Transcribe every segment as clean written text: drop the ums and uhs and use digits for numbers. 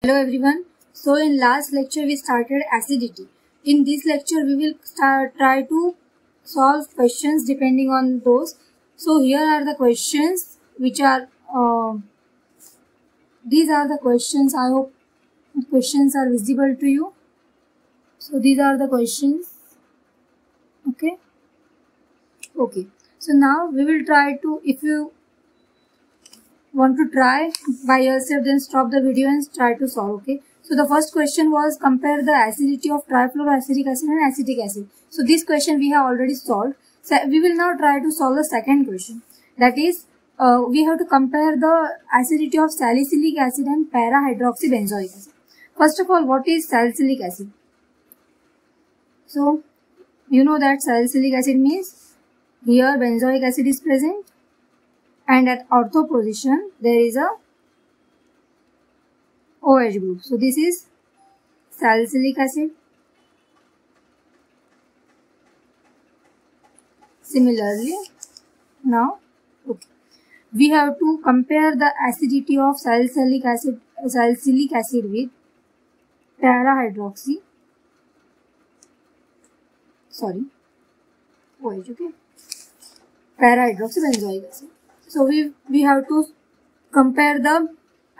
Hello everyone. So in last lecture we started acidity. In this lecture we will try to solve questions depending on those. So here are the questions which are these are the questions. I hope the questions are visible to you. So these are the questions. Okay. So now we will try to, if you want to try by yourself, then stop the video and try to solve. Okay, so the first question was compare the acidity of trifluoroacetic acid and acetic acid. So this question we have already solved. So we will now try to solve the second question, that is we have to compare the acidity of salicylic acid and para-hydroxybenzoic acid. First of all, what is salicylic acid? So you know that salicylic acid means here benzoic acid is present, and at ortho position there is a OH group. So this is salicylic acid. Similarly, now we have to compare the acidity of salicylic acid with para-hydroxybenzoic acid. So we have to compare the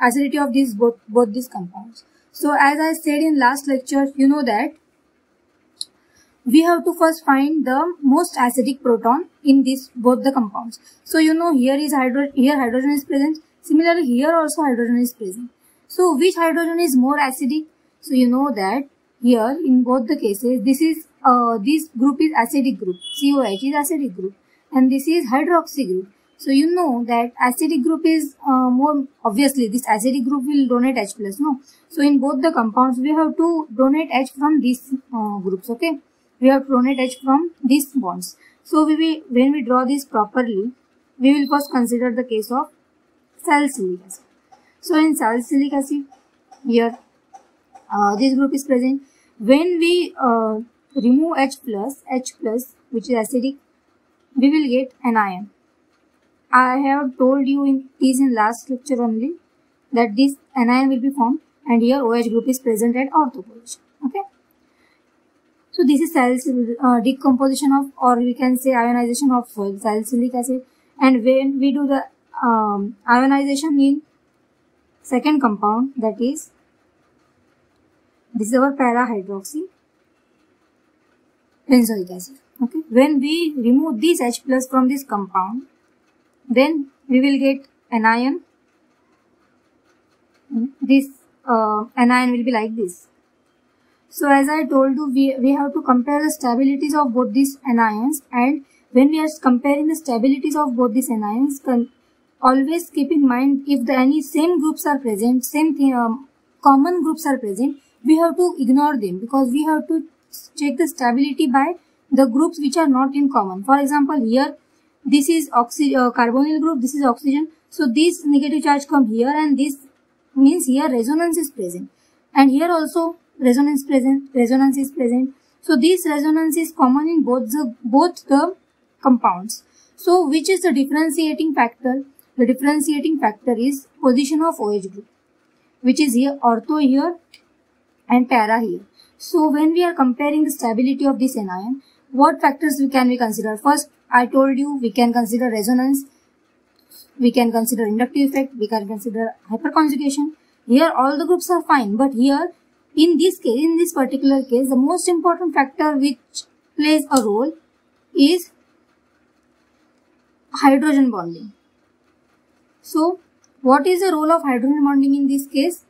acidity of these both these compounds. So as I said in last lecture, you know that we have to first find the most acidic proton in both the compounds. So you know here hydrogen is present. Similarly here also hydrogen is present. So which hydrogen is more acidic? So you know that here in both the cases this group is acidic group. COH is acidic group and this is hydroxy group. So you know that acidic group is more, obviously this acidic group will donate H+, no? So in both the compounds we have to donate H from these groups, okay? We have to donate H from these bonds. So when we draw this properly, we will first consider the case of salicylic acid. So in salicylic acid, here this group is present. When we remove H+, which is acidic, we will get anion. I have told you in last lecture only that this anion will be formed, and here OH group is present at ortho position. Okay. So this is decomposition of, or we can say ionization of salicylic acid. And when we do the ionization in second compound, that is this is our para-hydroxybenzoic acid. Okay. When we remove this H+ from this compound, then we will get anion. This anion will be like this. So as I told you, we have to compare the stabilities of both these anions, and when we are comparing the stabilities of both these anions, always keep in mind if any same groups are present, common groups are present, we have to ignore them, because we have to check the stability by the groups which are not in common. For example, here this is carbonyl group, this is oxygen. So this negative charge come here, and this means here resonance is present, and here also resonance is present. So this resonance is common in both the compounds. So which is the differentiating factor? The differentiating factor is position of OH group, which is here ortho here and para here. So when we are comparing the stability of this anion, what factors can we consider? First, I told you we can consider resonance, we can consider inductive effect, we can consider hyperconjugation. Here all the groups are fine, but here in this particular case, the most important factor which plays a role is hydrogen bonding. So what is the role of hydrogen bonding in this case?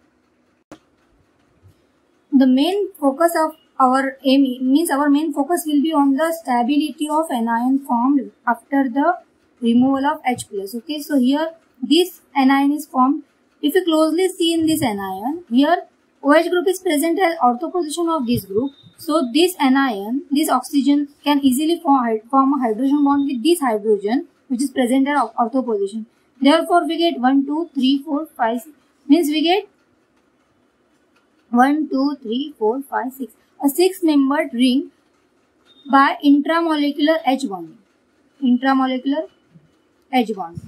The main focus of our main focus will be on the stability of anion formed after the removal of H+. Okay, so here this anion is formed. If you closely see in this anion, here OH group is present at ortho position of this group. So this anion, this oxygen can easily form a hydrogen bond with this hydrogen which is present at ortho position. Therefore we get 1, 2, 3, 4, 5, 6. Means we get 1, 2, 3, 4, 5, 6. A 6-membered ring by intramolecular H bonding. Intramolecular H bond.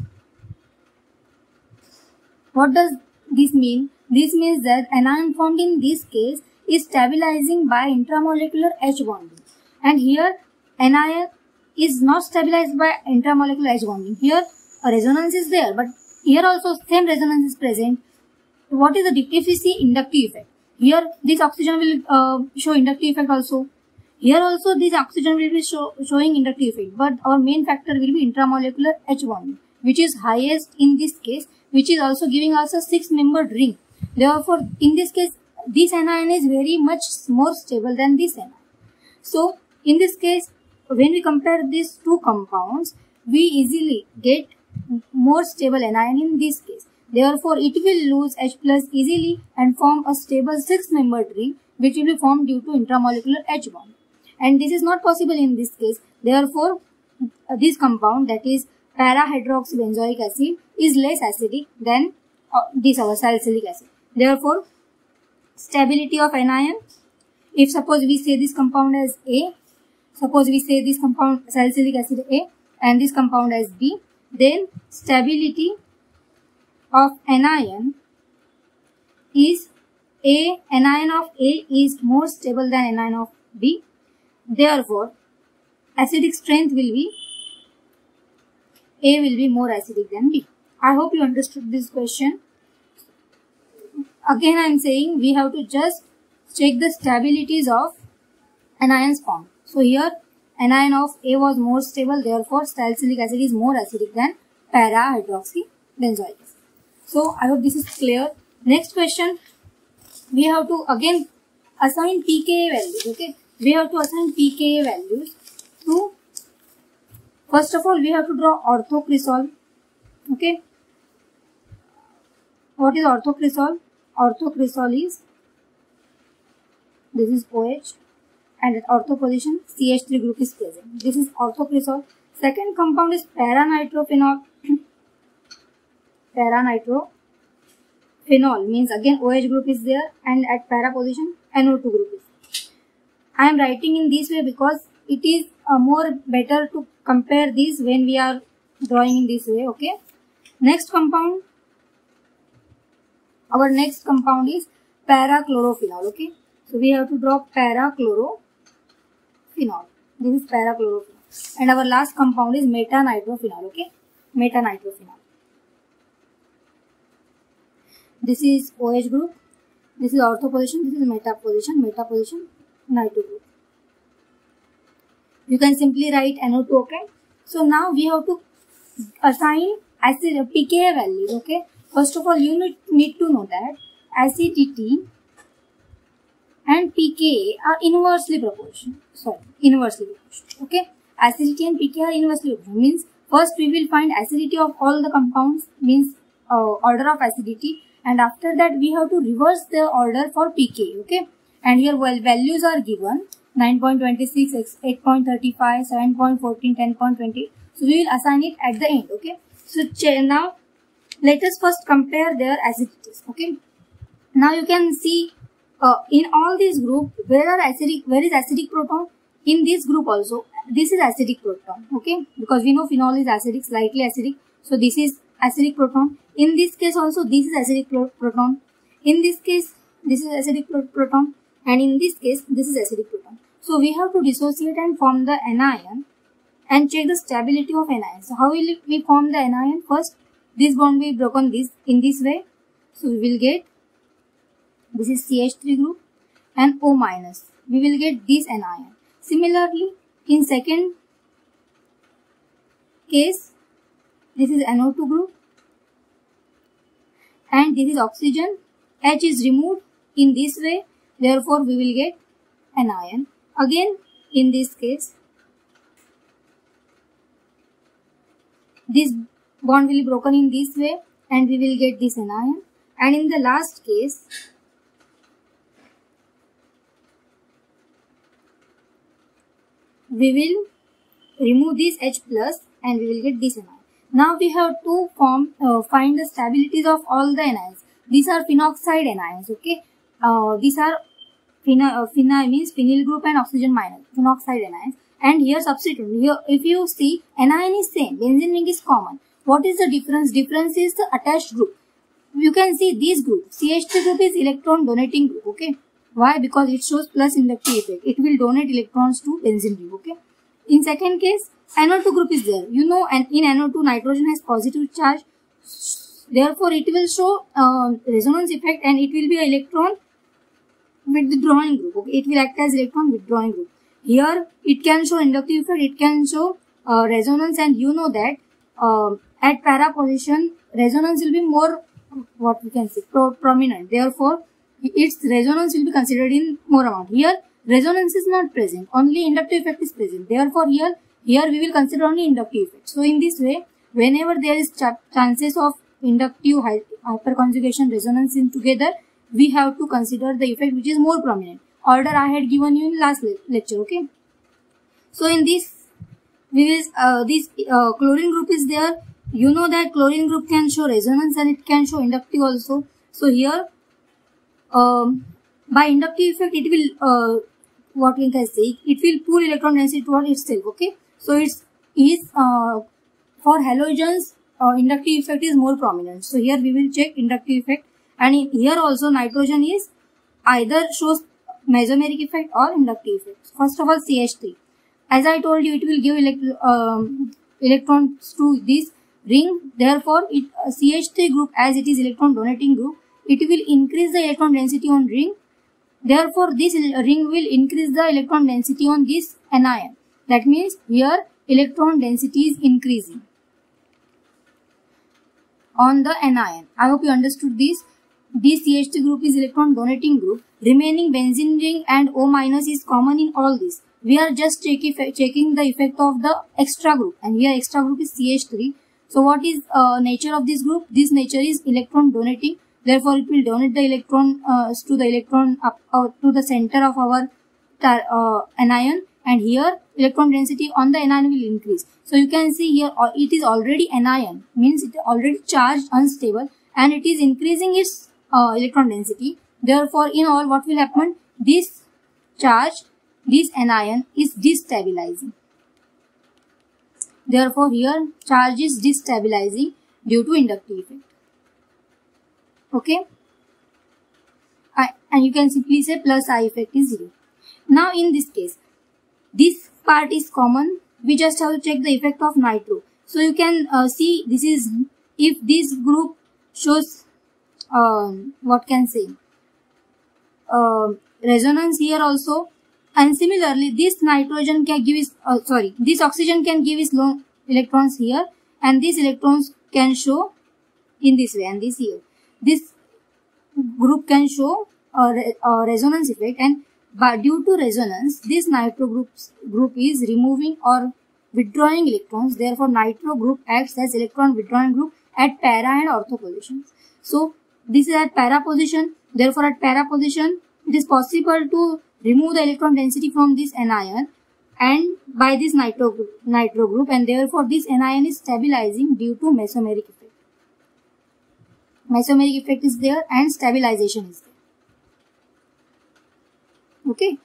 What does this mean? This means that anion formed in this case is stabilizing by intramolecular H bonding. And here anion is not stabilized by intramolecular H bonding. Here a resonance is there, but here also same resonance is present. What is the if we see inductive effect? Here this oxygen will show inductive effect also. Here also this oxygen will be showing inductive effect, but our main factor will be intramolecular H bonding, which is highest in this case, which is also giving us a 6-membered ring. Therefore, in this case, this anion is very much more stable than this anion. So, in this case, when we compare these two compounds, we easily get more stable anion in this case. Therefore, it will lose H plus easily and form a stable 6-membered ring, which will be formed due to intramolecular H bond. And this is not possible in this case. Therefore, this compound, that is para-hydroxybenzoic acid, is less acidic than this our salicylic acid. Therefore, stability of anion, if suppose we say this compound as A, suppose we say this compound salicylic acid A and this compound as B, then stability of anion is anion of A is more stable than anion of B. Therefore, acidic strength will be A will be more acidic than B. I hope you understood this question. Again, I am saying we have to just check the stabilities of anions formed. So here, anion of A was more stable. Therefore, salicylic acid is more acidic than para-hydroxybenzoic acid. So I hope this is clear. Next question, we have to again assign pKa values. Okay, we have to assign pKa values to. First of all, we have to draw orthocresol. Okay, what is orthocresol? Orthocresol is, this is OH and at ortho position CH3 group is present. This is orthocresol. Second compound is paranitrophenol. Paranitrophenol means again OH group is there and at para position NO2 group is there. I am writing in this way because it is more better to compare these when we are drawing in this way. Okay. Next compound, our next compound is parachlorophenol. Okay. So we have to draw parachlorophenol. This is parachlorophenol. And our last compound is metanitrophenol. Okay. Metanitrophenol. This is OH group. This is ortho position. This is meta position. Meta position. Nitro group. You can simply write NO2. Okay. So now we have to assign acid pKa values. Okay. First of all, you need to know that acidity and pKa are inversely proportional. Okay. Acidity and pKa are inversely proportional. Means first we will find acidity of all the compounds, means order of acidity, and after that we have to reverse the order for pKa. Okay. And here values are given 9.26, 8.35, 7.14, 10.20. So we will assign it at the end. Okay. So now let us first compare their acidities. Okay. Now you can see in all these groups where is acidic proton? In this group also this is acidic proton. Okay. Because we know phenol is acidic, slightly acidic. So this is acidic proton. In this case also this is acidic proton. In this case this is acidic proton. And in this case, this is acidic proton. So we have to dissociate and form the anion and check the stability of anion. So how will we form the anion? First, this bond will be broken in this way. So we will get, this is CH3 group and O minus. We will get this anion. Similarly, in second case, this is NO2 group and this is oxygen. H is removed in this way. Therefore, we will get anion. Again, in this case, this bond will be broken in this way and we will get this anion. And in the last case, we will remove this H plus and we will get this anion. Now we have to find the stabilities of all the anions. These are phenoxide anions. Okay. These are phenyl means phenyl group and oxygen minus, phenoxide anions. And here substitute. Here, if you see, anion is same, benzene ring is common. What is the difference? Difference is the attached group. you can see this group, CH3 group is electron donating group, okay. Why? Because it shows plus inductive effect. It will donate electrons to benzene ring, okay. In second case, NO2 group is there. You know, and in NO2, nitrogen has positive charge. Therefore, it will show resonance effect and it will be an electron withdrawing group, okay. It will act as electron withdrawing group. Here, it can show inductive effect, it can show resonance, and you know that at para position, resonance will be more, what we can say, prominent. Therefore, its resonance will be considered in more amount. Here, resonance is not present, only inductive effect is present. Therefore, here we will consider only inductive effect. So, in this way, whenever there is chances of inductive hyperconjugation resonance in together, we have to consider the effect which is more prominent. Order I had given you in last lecture, okay. So, in this, this chlorine group is there. You know that chlorine group can show resonance and it can show inductive also. So, here, by inductive effect, it will, what we can say, it will pull electron density toward itself, okay. So, it's for halogens, inductive effect is more prominent. So, here we will check inductive effect, and here also nitrogen is either shows mesomeric effect or inductive effect. First of all, CH3. As I told you, it will give electrons to this ring. Therefore, CH3 group, as it is electron donating group, it will increase the electron density on ring. Therefore, this ring will increase the electron density on this anion. That means here electron density is increasing on the anion. I hope you understood this. This CH3 group is electron donating group. Remaining benzene ring and O minus is common in all this. We are just checking the effect of the extra group, and here extra group is CH3. So what is nature of this group? This nature is electron donating. Therefore, it will donate the electron to the electron up to the center of our anion, and here electron density on the anion will increase. So you can see here it is already anion, means it is already charged, unstable, and it is increasing its electron density. Therefore, in all, what will happen? This charge, this anion is destabilizing. Therefore, here charge is destabilizing due to inductive effect. Okay, and you can simply say plus I effect is 0. Now, in this case, this part is common. We just have to check the effect of nitro. So you can see this is, if this group shows what can say resonance here also, and similarly this nitrogen can give its this oxygen can give its lone electrons here, and these electrons can show in this way, and this here. This group can show a resonance effect, and but due to resonance, this nitro group is removing or withdrawing electrons. Therefore, nitro group acts as electron withdrawing group at para and ortho positions. So, this is at para position. Therefore, at para position, it is possible to remove the electron density from this anion and by this nitro group, and therefore this anion is stabilizing due to mesomeric effect. Mesomeric effect is there and stabilization is there. Okay,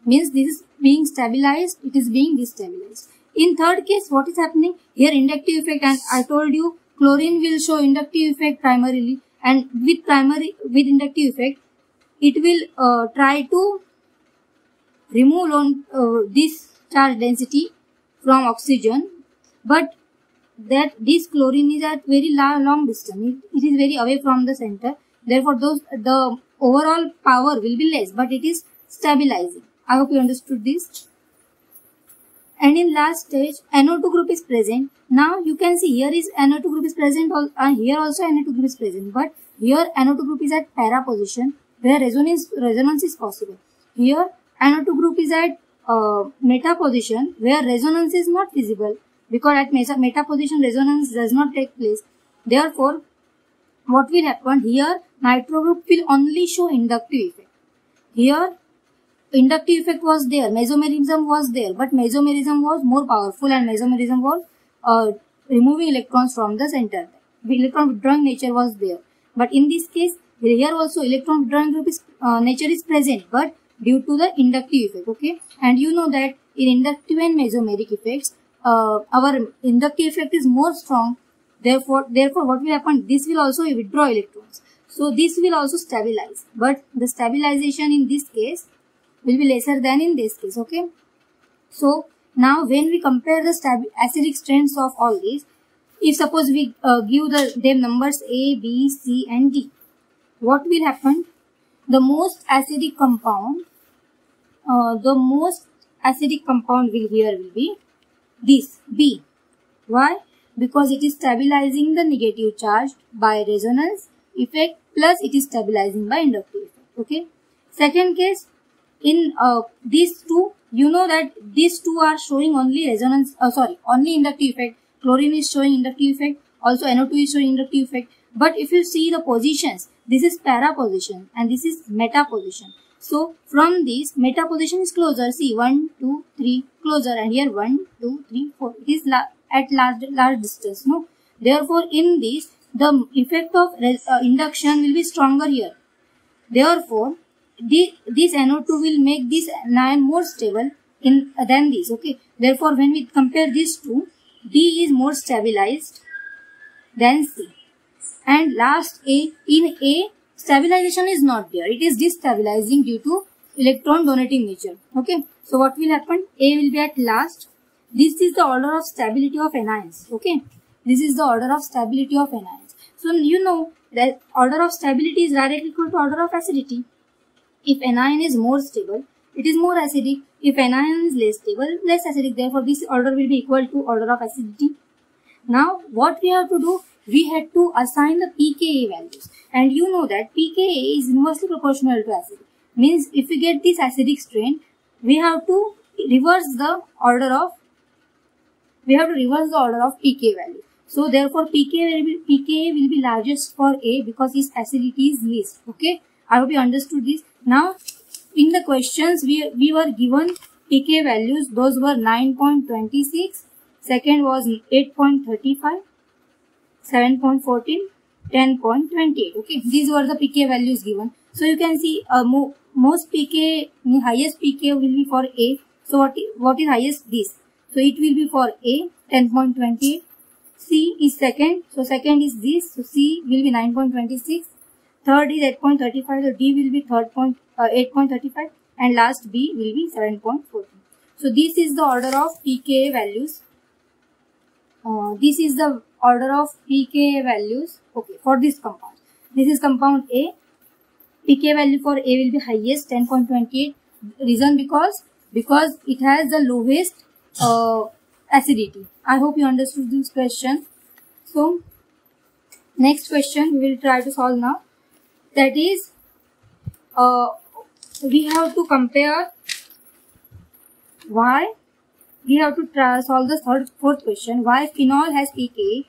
means this is being stabilized, it is being destabilized. In third case, what is happening? Here inductive effect, and I told you chlorine will show inductive effect primarily, and with inductive effect, it will try to remove this charge density from oxygen, but that this chlorine is at very long distance. It is very away from the center. Therefore, the overall power will be less, but it is stabilizing. I hope you understood this. And in last stage, NO2 group is present. Now you can see here is NO2 group is present, and here also NO2 group is present. But here NO2 group is at para position where resonance is possible. Here NO2 group is at meta position where resonance is not visible, because at meta position resonance does not take place. Therefore, what will happen here? Nitro group will only show inductive effect. Here inductive effect was there, mesomerism was there, but mesomerism was more powerful, and mesomerism was removing electrons from the center. The electron withdrawing nature was there. But in this case, here also electron withdrawing group is nature is present, but due to the inductive effect. Okay, and you know that in inductive and mesomeric effects, our inductive effect is more strong Therefore what will happen? This will also withdraw electrons. So this will also stabilize, but the stabilization in this case will be lesser than in this case. Okay. So now when we compare the acidic strengths of all these, if suppose we give them numbers A, B, C and D, what will happen? The most acidic compound will be this B. Why? Because it is stabilizing the negative charge by resonance effect, plus it is stabilizing by inductive effect. Okay. Second case, in these two, you know that these two are showing only resonance, only inductive effect. Chlorine is showing inductive effect, also NO2 is showing inductive effect. But if you see the positions, this is para position and this is meta position. So from this, meta position is closer. See, 1, 2, 3 closer, and here 1, 2, 3, 4. It is at large distance. No, therefore in this the effect of induction will be stronger here. Therefore, this NO2 will make this anion more stable than this. Okay. Therefore, when we compare these two, D is more stabilized than C. And last A, in A, stabilization is not there. It is destabilizing due to electron donating nature. Okay. So what will happen? A will be at last. This is the order of stability of anions. Okay. This is the order of stability of anions. So you know that order of stability is directly equal to order of acidity. If anion is more stable, it is more acidic. If anion is less stable, less acidic. Therefore, this order will be equal to order of acidity. Now, what we have to do? We had to assign the pKa values. And you know that pKa is inversely proportional to acidity. Means, if we get this acidic strain, we have to reverse the order of pKa value. So, therefore, pKa will be largest for A because its acidity is least. Okay. I hope you understood this. Now, in the questions, we were given pK values. Those were 9.26, second was 8.35, 7.14, 10.28. Okay, these were the pK values given. So you can see most pK, highest pK will be for A. So what is highest? This. So it will be for A, 10.28. C is second. So second is this. So C will be 9.26. Third is 8.35, so D will be 8.35, and last B will be 7.14. So this is the order of pKa values. This is the order of pKa values. Okay, for this compound. This is compound A. pK value for A will be highest, 10.28. Reason because it has the lowest acidity. I hope you understood this question. So next question we will try to solve now. That is, we have to compare why. We have to solve the fourth question. Why phenol has pKa?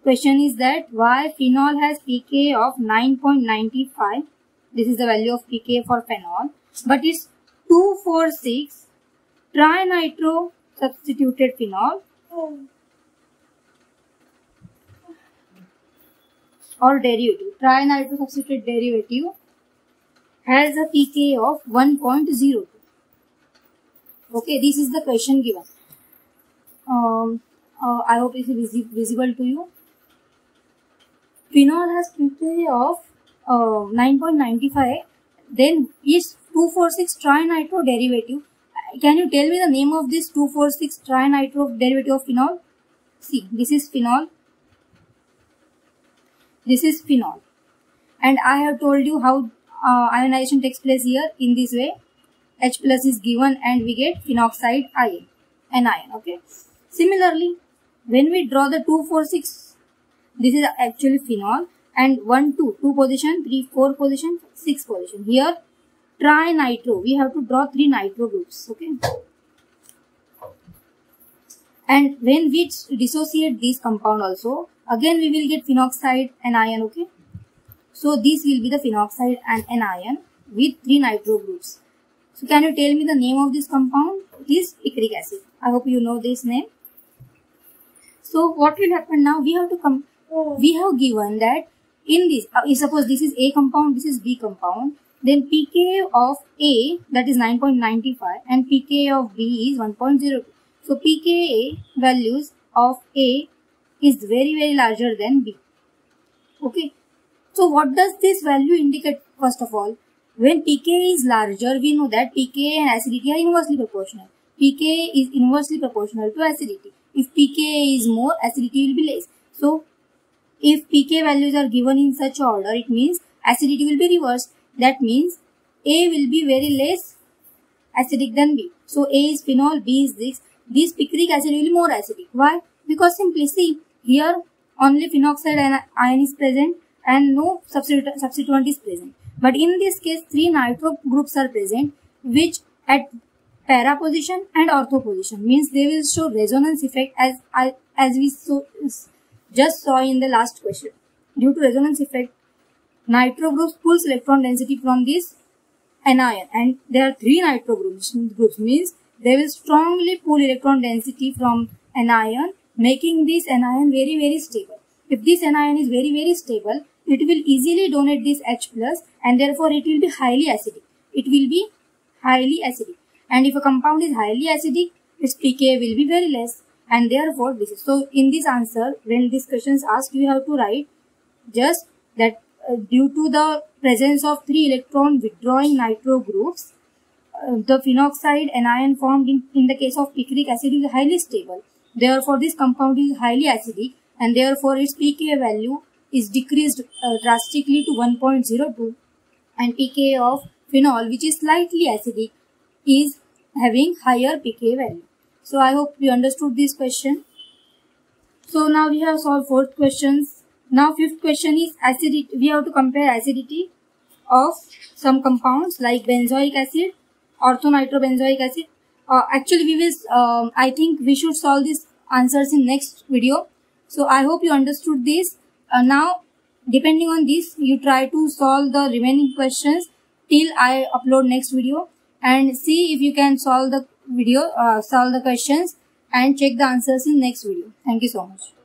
Question is that why phenol has pKa of 9.95. This is the value of pKa for phenol. But it's 2,4,6 trinitro substituted phenol or derivative. Trinitro substituted derivative has a pKa of 1.02. Okay, this is the question given. I hope it is visible to you. Phenol has pKa of 9.95. Then is 2,4,6 trinitro derivative. Can you tell me the name of this 2,4,6 trinitro derivative of phenol? See, this is phenol. This is phenol. And I have told you how ionization takes place here in this way. H plus is given and we get phenoxide ion, anion. Okay. Similarly, when we draw the 2,4,6, this is actually phenol, and 1, 2 position, 3, 4 position, 6 position. Here, trinitro, we have to draw 3 nitro groups. Okay. And when we dissociate this compound also, again we will get phenoxide anion. Okay. So this will be the phenoxide and anion with 3 nitro groups. So can you tell me the name of this compound? It is picric acid. I hope you know this name. So what will happen now? We have to we have given that in this, suppose this is A compound, this is B compound, then pKa of A, that is 9.95, and pKa of B is 1.02. So pKa values of A is very larger than B. Okay. So what does this value indicate? First of all, when pK is larger, we know that pK and acidity are inversely proportional. pK is inversely proportional to acidity. If pK is more, acidity will be less. So if pK values are given in such order, it means acidity will be reversed. That means A will be very less acidic than B. So A is phenol, B is this. This picric acid will be more acidic. Why? Because simply see, here only phenoxide ion is present and no substituent is present. But in this case, 3 nitro groups are present, which at para position and ortho position, means they will show resonance effect as we just saw in the last question. Due to resonance effect, nitro groups pulls electron density from this anion, and there are 3 nitro groups means they will strongly pull electron density from anion, making this anion very stable. If this anion is very stable, it will easily donate this H plus, and therefore it will be highly acidic. It will be highly acidic. And if a compound is highly acidic, its pK will be very less, and therefore this is. So in this answer, when this question is asked, you have to write just that due to the presence of 3 electron withdrawing nitro groups, the phenoxide anion formed in the case of picric acid is highly stable. Therefore this compound is highly acidic, and therefore its pK value is decreased drastically to 1.02, and pK of phenol, which is slightly acidic, is having higher pK value. So I hope you understood this question. So now we have solved 4th questions. Now 5th question is acidity. We have to compare acidity of some compounds like benzoic acid, orthonitrobenzoic acid. Actually we will, I think we should solve these answers in next video. So I hope you understood this. Now depending on this, you try to solve the remaining questions till I upload next video, and see if you can solve the questions and check the answers in next video. Thank you so much.